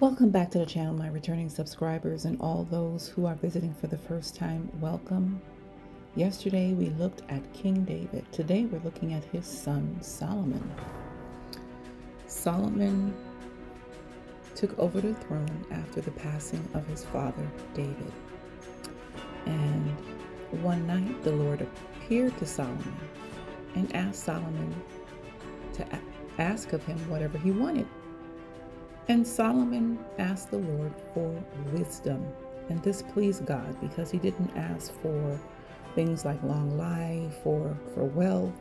Welcome back to the channel, my returning subscribers and all those who are visiting for the first time. Welcome. Yesterday we looked at King David. Today we're looking at his son Solomon. Solomon took over the throne after the passing of his father David. And one night the Lord appeared to Solomon and asked Solomon to ask of him whatever he wanted. And Solomon asked the Lord for wisdom. And this pleased God because he didn't ask for things like long life or for wealth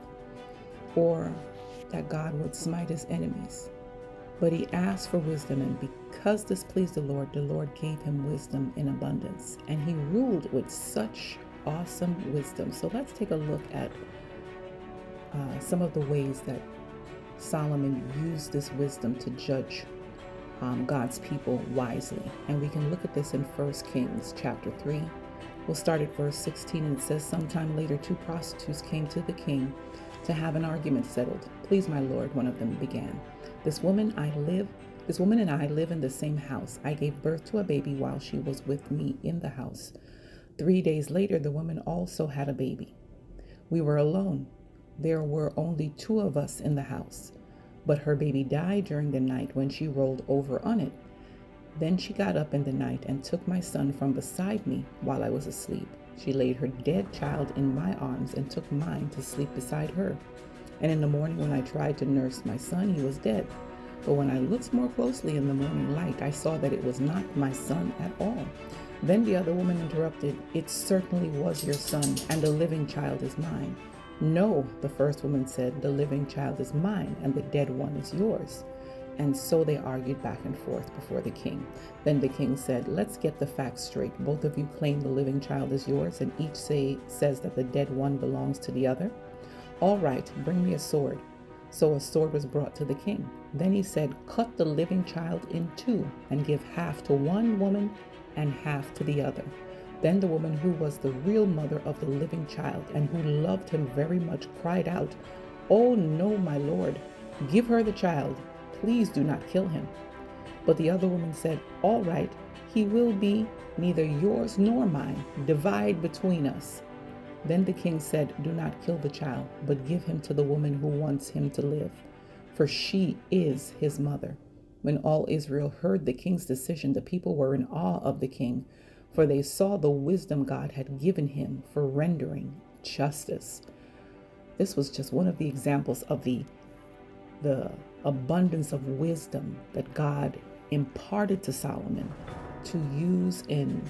or that God would smite his enemies. But he asked for wisdom, and because this pleased the Lord gave him wisdom in abundance. And he ruled with such awesome wisdom. So let's take a look at some of the ways that Solomon used this wisdom to judge God's people wisely. And we can look at this in 1 Kings chapter 3. We'll start at verse 16, and it says, "Sometime later 2 prostitutes came to the king to have an argument settled. 'Please, my lord,' one of them began, This woman and I live in the same house. I gave birth to a baby while she was with me in the house. 3 days later, the woman also had a baby. We were alone. There were only 2 of us in the house. But her baby died during the night when she rolled over on it. Then she got up in the night and took my son from beside me while I was asleep. She laid her dead child in my arms and took mine to sleep beside her. And in the morning when I tried to nurse my son, he was dead. But when I looked more closely in the morning light, I saw that it was not my son at all. Then the other woman interrupted, 'It certainly was your son, and the living child is mine.' 'No,' the first woman said, 'the living child is mine, and the dead one is yours.' And so they argued back and forth before the king. Then the king said, 'Let's get the facts straight. Both of you claim the living child is yours, and each says that the dead one belongs to the other. All right, bring me a sword.' So a sword was brought to the king. Then he said, 'Cut the living child in 2 and give half to one woman and half to the other.' Then the woman who was the real mother of the living child and who loved him very much cried out, 'Oh no, my lord, give her the child. Please do not kill him.' But the other woman said, 'All right, he will be neither yours nor mine. Divide between us.' Then the king said, 'Do not kill the child, but give him to the woman who wants him to live, for she is his mother.' When all Israel heard the king's decision, the people were in awe of the king, for they saw the wisdom God had given him for rendering justice." This was just one of the examples of the abundance of wisdom that God imparted to Solomon to use in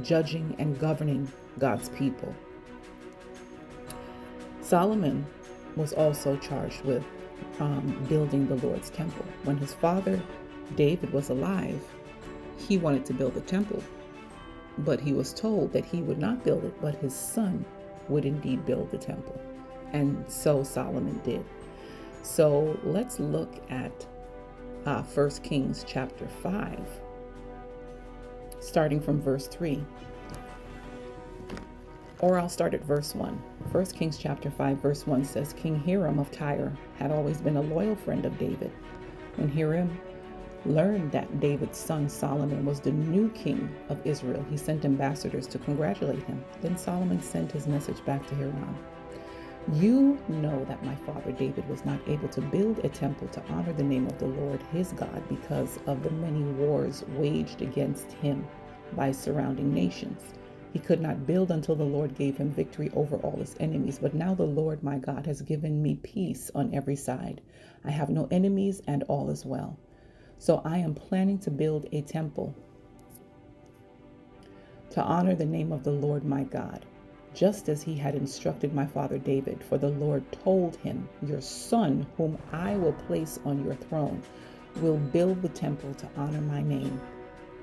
judging and governing God's people. Solomon was also charged with building the Lord's temple. When his father David was alive, he wanted to build a temple, but he was told that he would not build it, but his son would indeed build the temple. And so Solomon did. So let's look at 1 Kings chapter 5, starting from verse 3. Or I'll start at verse 1. 1 Kings chapter 5, verse 1 says, "King Hiram of Tyre had always been a loyal friend of David. When Hiram learned that David's son Solomon was the new king of Israel, he sent ambassadors to congratulate him. Then Solomon sent his message back to Hiram. 'You know that my father David was not able to build a temple to honor the name of the Lord his God because of the many wars waged against him by surrounding nations. He could not build until the Lord gave him victory over all his enemies. But now the Lord my God has given me peace on every side. I have no enemies and all is well. So I am planning to build a temple to honor the name of the Lord my God, just as he had instructed my father David. For the Lord told him, your son, whom I will place on your throne, will build the temple to honor my name.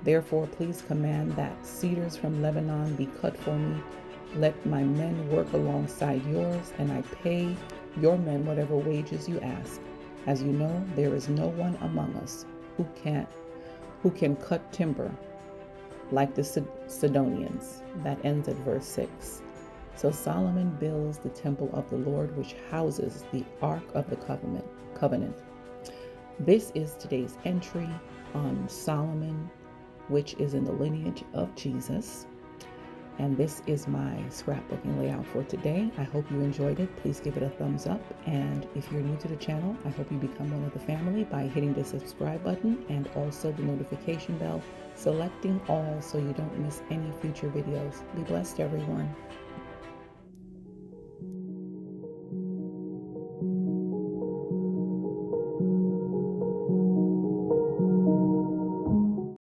Therefore, please command that cedars from Lebanon be cut for me. Let my men work alongside yours, and I pay your men whatever wages you ask. As you know, there is no one among us who can cut timber like the Sidonians." That ends at verse 6. So Solomon builds the temple of the Lord, which houses the Ark of the Covenant. This is today's entry on Solomon, which is in the lineage of Jesus. And this is my scrapbooking layout for today. I hope you enjoyed it. Please give it a thumbs up. And if you're new to the channel, I hope you become one of the family by hitting the subscribe button and also the notification bell, selecting all so you don't miss any future videos. Be blessed, everyone.